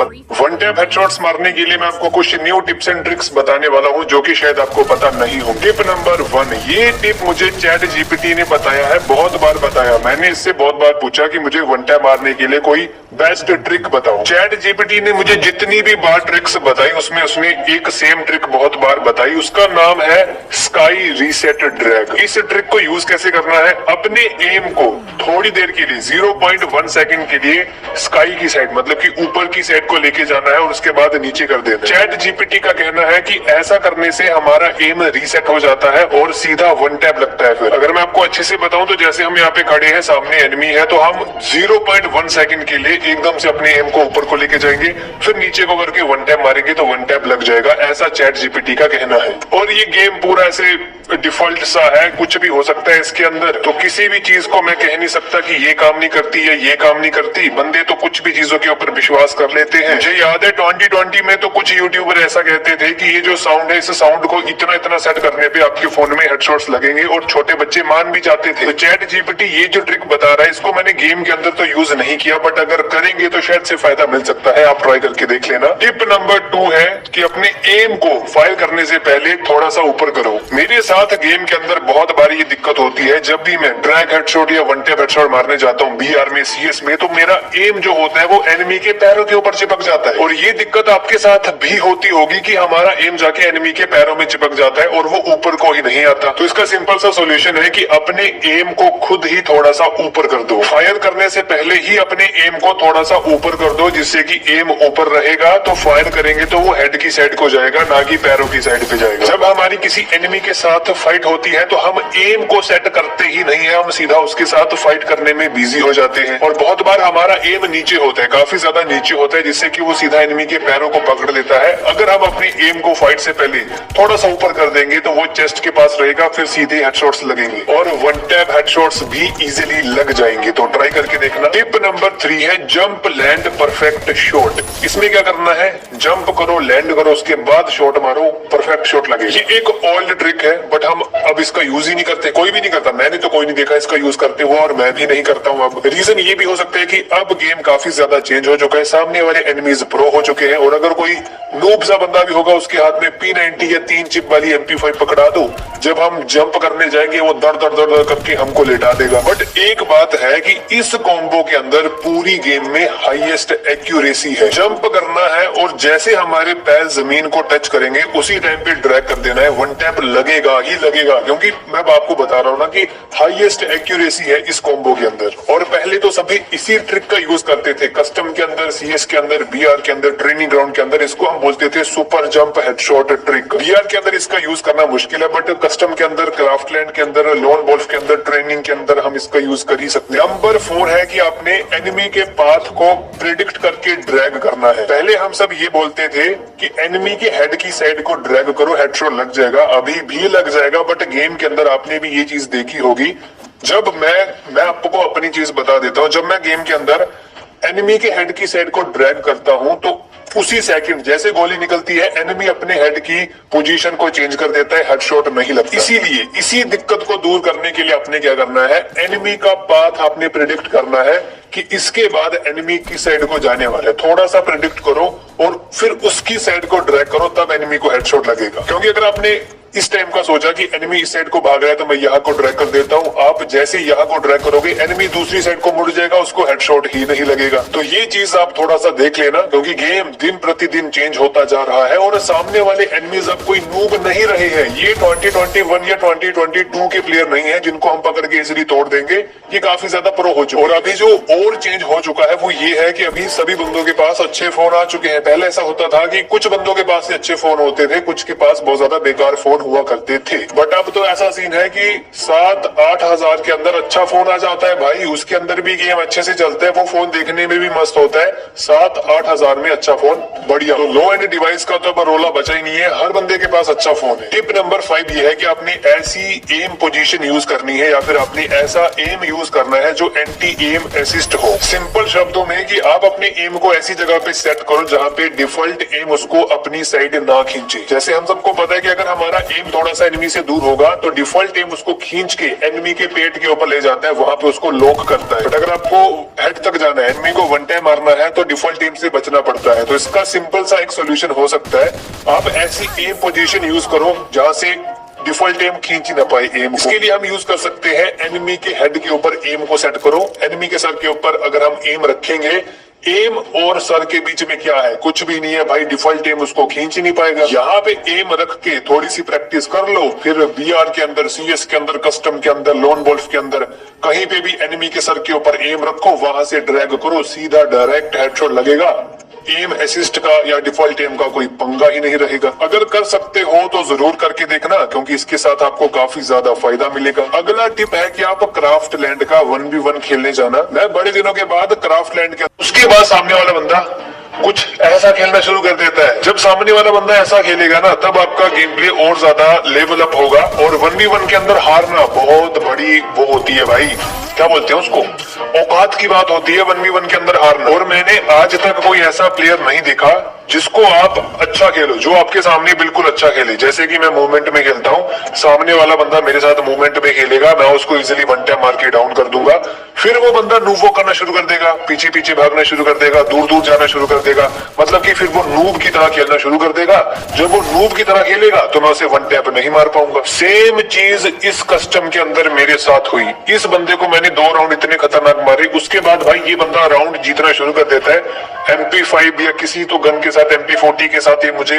One tap headshots मारने के लिए मैं आपको कुछ न्यू टिप्स एंड ट्रिक्स बताने वाला हूं जो कि शायद आपको पता नहीं हो। टिप नंबर 1, ये टिप मुझे चैट जीपीटी ने बताया है, बहुत बार बताया। मैंने इससे बहुत बार पूछा कि मुझे वन टैप मारने के लिए कोई बेस्ट ट्रिक बताओ। चैट जीपीटी ने मुझे जितनी भी बार ट्रिक्स बताई उसमें उसने एक सेम ट्रिक बहुत बार बताई, उसका नाम है स्काई रीसेट ड्रैग। इस ट्रिक को यूज कैसे करना है, अपने एम को थोड़ी देर के लिए 0.1 सेकंड के लिए स्काई की साइड मतलब कि ऊपर की साइड को लेके जाना है और उसके बाद नीचे कर देना है। चैट जीपीटी का कहना है कि ऐसा करने से हमारा एम रीसेट हो जाता है और सीधा वन टैप लगता है। फिर अगर मैं आपको अच्छे से बताऊं तो जैसे हम यहाँ पे खड़े हैं, सामने एनिमी है, तो हम 0.1 सेकंड के लिए एकदम से अपने एम को ऊपर को लेके जाएंगे, फिर नीचे को करके वन टैप मारेंगे तो वन टैप लग जाएगा, ऐसा चैट जीपीटी का कहना है। और ये गेम पूरा ऐसे डिफॉल्ट सा है, कुछ भी हो सकता है इसके अंदर, तो किसी भी चीज को मैं कह नहीं सकता कि ये काम नहीं करती या ये काम नहीं करती। बंदे तो कुछ भी चीजों के ऊपर विश्वास कर लेते हैं। मुझे याद है 2020 में तो कुछ यूट्यूबर ऐसा कहते थे कि ये जो साउंड है, इस साउंड को इतना इतना सेट करने पे आपके फोन में हेडशॉट्स लगेंगे, और छोटे बच्चे मान भी जाते थे। तो चैट जीपीटी ये जो ट्रिक बता रहा है, इसको मैंने गेम के अंदर तो यूज नहीं किया, बट अगर करेंगे तो शायद से फायदा मिल सकता है, आप ट्राई करके देख लेना। टिप नंबर 2 है कि अपने एम को फायर करने से पहले थोड़ा सा ऊपर करो। मेरे साथ गेम के अंदर बहुत बार ये दिक्कत होती है, जब भी मैं ड्रैग हेडशॉट या वन टैप हेडशॉट मारने जाता हूँ बीआर में, सीएस में, तो मेरा एम जो होता है वो एनिमी के पैरों के ऊपर चिपक जाता है। और ये दिक्कत आपके साथ भी होती होगी कि हमारा एम जाके एनिमी के पैरों में चिपक जाता है और वो ऊपर को ही नहीं आता। तो इसका सिंपल सा सोल्यूशन है कि अपने एम को खुद ही थोड़ा सा ऊपर कर दो। फायर करने से पहले ही अपने एम को थोड़ा सा ऊपर कर दो, जिससे कि एम ऊपर रहेगा, तो फायर करेंगे तो वो हेड की साइड को जाएगा, ना कि पैरों की साइड पे जाएगा। जब हमारी किसी एनिमी के साथ फाइट होती है तो हम एम को सेट करते ही नहीं है, हम सीधा उसके साथ फाइट करने में बिजी हो जाते हैं। और बहुत बार हमारा एम नीचे होता है, काफी ज्यादा नीचे होता है, जिससे कि वो सीधा एनिमी के पैरों को पकड़ लेता है। अगर हम अपनी एम को फाइट से पहले थोड़ा सा ऊपर कर देंगे तो वो चेस्ट के पास रहेगा, फिर सीधे हेडशॉट्स लगेंगे और वन टैप हेडशॉट्स भी इजीली लग जाएंगे। तो ट्राई करके देखना। टिप नंबर 3 है जंप लैंड परफेक्ट शॉट। इसमें क्या करना है, जंप करो, लैंड करो, उसके बाद शॉट मारो, परफेक्ट शॉट लगे। ये एक ओल्ड ट्रिक है, बट हम अब इसका यूज ही नहीं करते, कोई भी नहीं करता। मैंने तो कोई नहीं देखा इसका यूज करते हुआ, और मैं भी नहीं करता हूँ अब। रीजन ये भी हो सकता है कि अब गेम काफी ज्यादा चेंज हो चुका है, सामने वाले एनिमीज प्रो हो चुके हैं, और अगर कोई नूब सा बंदा भी होगा उसके हाथ में P90 या 3 चिप वाली MP5 पकड़ा दो, जब हम जंप करने जाएंगे वो दर दर दर दर करके हमको लेटा देगा। बट एक बात है कि इस कॉम्बो के अंदर पूरी गेम में हाईएस्ट एक्यूरेसी है। जंप करना है और जैसे हमारे पैर जमीन को टच करेंगे उसी टाइम पे ड्रैग कर देना है, वन टैप लगेगा ही लगेगा, क्योंकि मैं आपको बता रहा हूँ ना कि हाईएस्ट एक्यूरेसी है इस कॉम्बो के अंदर। और पहले तो सभी इसी ट्रिक का यूज करते थे, कस्टम के अंदर, सीएस के अंदर, बीआर के अंदर, ट्रेनिंग ग्राउंड के अंदर। इसको हम बोलते थे super jump headshot trick. BR के अंदर इसका यूज करना मुश्किल है, बट कस्टम के अंदर, क्राफ्टलैंड के अंदर, लोन वोल्फ के अंदर, ट्रेनिंग के अंदर हम इसका यूज कर ही सकते हैं। नंबर 4 है कि आपने एनिमी के पाथ को प्रिडिक्ट करके ड्रैग करना है। पहले हम सब ये बोलते थे कि एनिमी के हेड की साइड को ड्रैग करो, हेडशॉट लग जाएगा, अभी भी लग जाएगा, बट गेम के अंदर आपने भी ये चीज देखी होगी। जब मैं आपको अपनी चीज बता देता हूँ, जब मैं गेम के अंदर एनिमी के हेड की साइड को ड्रैग करता हूं तो उसी सेकंड जैसे गोली निकलती है, एनिमी अपने हेड की पोजीशन को चेंज कर देता है, हेडशॉट नहीं लगता। इसीलिए इसी दिक्कत को दूर करने के लिए आपने क्या करना है, एनिमी का पाथ आपने प्रिडिक्ट करना है कि इसके बाद एनिमी की साइड को जाने वाला है। थोड़ा सा प्रिडिक्ट करो और फिर उसकी साइड को ड्रैग करो, तब एनिमी को हेडशॉट लगेगा। क्योंकि अगर आपने इस टाइम का सोचा कि एनिमी इस साइड को भाग रहा है तो मैं यहाँ को ड्रैग कर देता हूँ, आप जैसे यहाँ को ड्रैग करोगे एनिमी दूसरी साइड को मुड़ जाएगा, उसको हेडशॉट ही नहीं लगेगा। तो ये चीज आप थोड़ा सा देख लेना, क्योंकि गेम दिन प्रतिदिन चेंज होता जा रहा है और सामने वाले एनिमीज अब कोई नूब नहीं रहे हैं। ये 2021 या 2022 के प्लेयर नहीं है जिनको हम पकड़ के इजीली तोड़ देंगे, ये काफी ज्यादा प्रो हो चुके। और अभी जो और चेंज हो चुका है वो ये है कि अभी सभी बंदों के पास अच्छे फोन आ चुके हैं। पहले ऐसा होता था कि कुछ बंदों के पास अच्छे फोन होते थे, कुछ के पास बहुत ज्यादा बेकार फोन हुआ करते थे। बट अब तो ऐसा सीन है कि 7-8 हजार के अंदर अच्छा फोन आ जाता है भाई, उसके अंदर भी गेम अच्छे से चलता है, वो फोन देखने में भी मस्त होता है। 7-8 हजार में अच्छा फोन बढ़िया। तो लो एंड डिवाइस का तो रोला बचा ही नहीं है, हर बंदे के पास अच्छा फोन है। टिप नंबर 5 ये है कि आपने ऐसी एम पोजीशन यूज करनी है या फिर आपने ऐसा एम यूज करना है जो एंटी एम असिस्ट हो। सिंपल शब्दों में कि आप अपने एम को ऐसी जगह पे सेट करो जहाँ पे डिफॉल्ट एम उसको अपनी साइड ना खींचे। जैसे हम सबको पता है कि अगर हमारा एम थोड़ा सा एनिमी से दूर होगा तो डिफॉल्ट एम उसको खींच के एनिमी के पेट के ऊपर ले जाता है, वहां पे उसको लॉक करता है। बट अगर आपको हेड तक जाना है, एनिमी को वन टाइम मारना है, तो डिफॉल्ट एम से बचना पड़ता है। तो इसका सिंपल सा एक सोल्यूशन हो सकता है, आप ऐसी एम पोजीशन यूज करो जहां से डिफॉल्ट एम खींच ही ना पाए एम। इसके लिए हम यूज कर सकते हैं, एनिमी के हेड के ऊपर एम को सेट करो। एनिमी के सर के ऊपर अगर हम एम रखेंगे, एम और सर के बीच में क्या है, कुछ भी नहीं है भाई, डिफॉल्ट एम उसको खींच ही नहीं पाएगा। यहाँ पे एम रख के थोड़ी सी प्रैक्टिस कर लो, फिर बीआर के अंदर, सीएस के अंदर, कस्टम के अंदर, लोन वोल्फ के अंदर कहीं पे भी एनिमी के सर के ऊपर एम रखो, वहां से ड्रैग करो, सीधा डायरेक्ट हेडशॉट लगेगा। एम असिस्ट का या डिफॉल्ट एम का कोई पंगा ही नहीं रहेगा। अगर कर सकते हो तो जरूर करके देखना, क्योंकि इसके साथ आपको काफी ज्यादा फायदा मिलेगा। अगला टिप है कि आप क्राफ्ट लैंड का 1v1 खेलने जाना। मैं बड़े दिनों के बाद क्राफ्ट लैंड के उसके बाद सामने वाला बंदा कुछ ऐसा खेलना शुरू कर देता है। जब सामने वाला बंदा ऐसा खेलेगा ना, तब आपका गेम प्ले और ज्यादा लेवल अप होगा। और 1v1 के अंदर हारना बहुत बड़ी वो होती है भाई, क्या बोलते हैं उसको, औकात की बात होती है 1v1 के अंदर हारना। और मैंने आज तक कोई ऐसा प्लेयर नहीं देखा जिसको आप अच्छा खेलो, जो आपके सामने बिल्कुल अच्छा खेले। जैसे कि मैं मूवमेंट में खेलता हूँ, सामने वाला बंदा मेरे साथ मूवमेंट में खेलेगा, मैं उसको इजीली वन टैप मार के डाउन कर दूंगा। फिर वो बंदा नूवो करना शुरू कर देगा, पीछे पीछे भागना शुरू कर देगा, दूर दूर जाना शुरू कर देगा। मतलब कि फिर वो नूब की तरह खेलना शुरू कर देगा। जब वो नूब की तरह खेलेगा तो मैं उसे वन टैप नहीं मार पाऊंगा। सेम चीज इस कस्टम के अंदर मेरे साथ हुई। इस बंदे को मैंने 2 राउंड इतने खतरनाक मारे, उसके बाद भाई ये बंदा राउंड जीतना शुरू कर देता है। MP5 या किसी तो गन के साथ, MP40 के साथ ये मुझे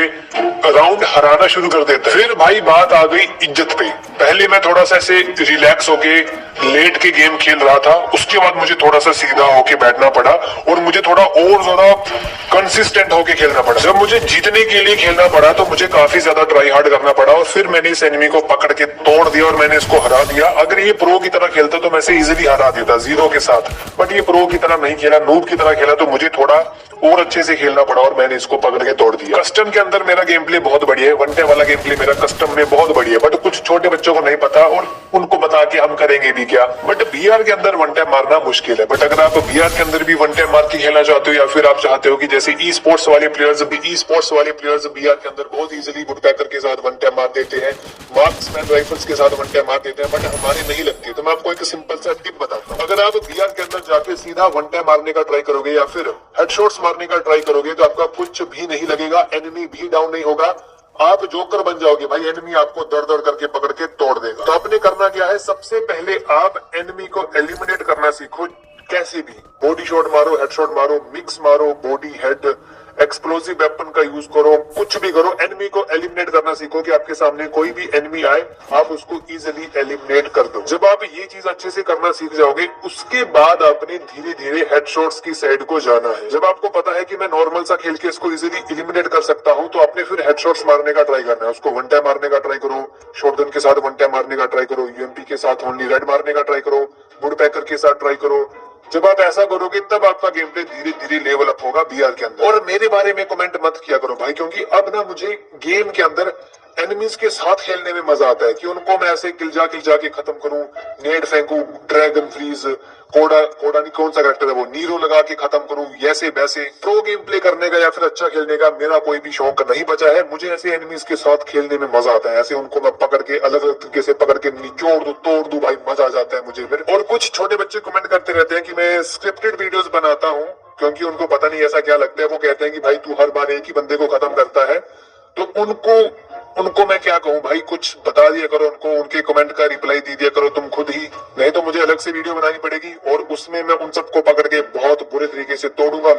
राउंड हराना शुरू कर देता है। फिर भाई बात आ गई इज्जत पे। पहले मैं थोड़ा सा ऐसे रिलैक्स होके लेट के गेम खेल रहा था, उसके बाद मुझे थोड़ा सा सीधा होके बैठना पड़ा और मुझे थोड़ा और ज्यादा कंसिस्टेंट होके खेलना पड़ा। जब मुझे जीतने के लिए खेलना पड़ा तो मुझे काफी ज्यादा ट्राई हार्ड करना पड़ा और फिर मैंने इस एनिमी को पकड़ के तोड़ दिया और मैंने इसको हरा दिया। अगर ये प्रो की तरह खेलता तो मैं इसे इजीली हरा देता 0 के साथ, बट ये प्रो की तरह नहीं खेला, नूब की तरह खेला, तो मुझे थोड़ा और अच्छे से खेलना पड़ा और मैंने इसको पकड़ के तोड़ दिया। कस्टम के अंदर मेरा गेम प्ले बहुत बढ़िया है, वन टैप वाला गेम प्ले मेरा कस्टम में बहुत बढ़िया है, बट कुछ छोटे बच्चों को नहीं पता और उनको बता के हम करेंगे भी क्या। बट बीआर के अंदर वन टैप मारना मुश्किल है। बट अगर आप बीआर के अंदर भी वन टैप मार के खेलना चाहते हो, या फिर आप चाहते हो कि जैसे ई स्पोर्ट्स वाले प्लेयर्स बीआर के अंदर बहुत इजीली वुडपैकर के साथ वन टैप मार देते हैं, मार्क्समैन राइफल्स के साथ वन टैप मार देते हैं, बट हमारे नहीं लगती, तो मैं आपको एक सिंपल सा टिप बताता हूँ। अगर आप बीआर के अंदर जाके सीधा वन टैप मारने का ट्राई करोगे या फिर हेडशॉट्स मारने का ट्राई करोगे तो आपका कुछ भी नहीं लगेगा, एनिमी भी डाउन नहीं होगा, आप जोकर बन जाओगे भाई। एनिमी आपको दर दर करके पकड़ के तोड़ देगा। तो आपने करना क्या है, सबसे पहले आप एनिमी को एलिमिनेट करना सीखो। कैसे भी बॉडी शॉट मारो, हेडशॉट मारो, मिक्स मारो, बॉडी हेड, एक्सप्लोसिव वेपन का यूज करो, कुछ भी करो, एनिमी को एलिमिनेट करना सीखो कि आपके सामने कोई भी एनिमी आए आप उसको इजीली एलिमिनेट कर दो। जब आप ये चीज अच्छे से करना सीख जाओगे, उसके बाद आपने धीरे धीरे हेडशॉट्स की साइड को जाना है। जब आपको पता है कि मैं नॉर्मल सा खेल के इसको इजीली एलिमिनेट कर सकता हूं, तो आपने फिर हेडशॉट्स मारने का ट्राई करना है। उसको वन टाइम मारने का ट्राई करो, शॉटगन के साथ वन टाइम मारने का ट्राई करो, यूएमपी के साथ ओनली रेड मारने का ट्राई करो, वुडपैकर के साथ ट्राई करो। जब आप ऐसा करोगे तब आपका गेम प्ले धीरे धीरे लेवल अप होगा बीआर के अंदर। और मेरे बारे में कमेंट मत किया करो भाई, क्योंकि अब ना मुझे गेम के अंदर एनिमीज के साथ खेलने में मजा आता है कि उनको मैं ऐसे किल जा के खत्म करूं, नेड फेंकू, ड्रैगन फ्रीज, कोड़ा नहीं कौन सा कैरेक्टर है वो, नीरो लगा के खत्म करूं, ऐसे वैसे। प्रो गेम प्ले करने का या फिर अच्छा खेलने का मेरा कोई भी शौक नहीं बचा है। मुझे ऐसे एनिमीज के साथ खेलने में मजा आता है, ऐसे उनको मैं पकड़ के अलग अलग तरीके से पकड़ के निचोड़ दूं, तोड़ दूं भाई, मजा आ जाता है मुझे फिर। और कुछ छोटे बच्चे कमेंट करते रहते हैं कि मैं स्क्रिप्टेड वीडियोस बनाता हूँ, क्योंकि उनको पता नहीं ऐसा क्या लगता है। वो कहते हैं कि भाई तू हर बार एक ही बंदे को खत्म करता है। तो उनको मैं क्या कहूँ भाई, कुछ बता दिया करो उनको, उनके कमेंट का रिप्लाई दे दिया करो तुम खुद ही, नहीं तो मुझे अलग से वीडियो बनानी पड़ेगी और उसमें मैं उन सबको पकड़ के बहुत बुरे तरीके से तोड़ूंगा।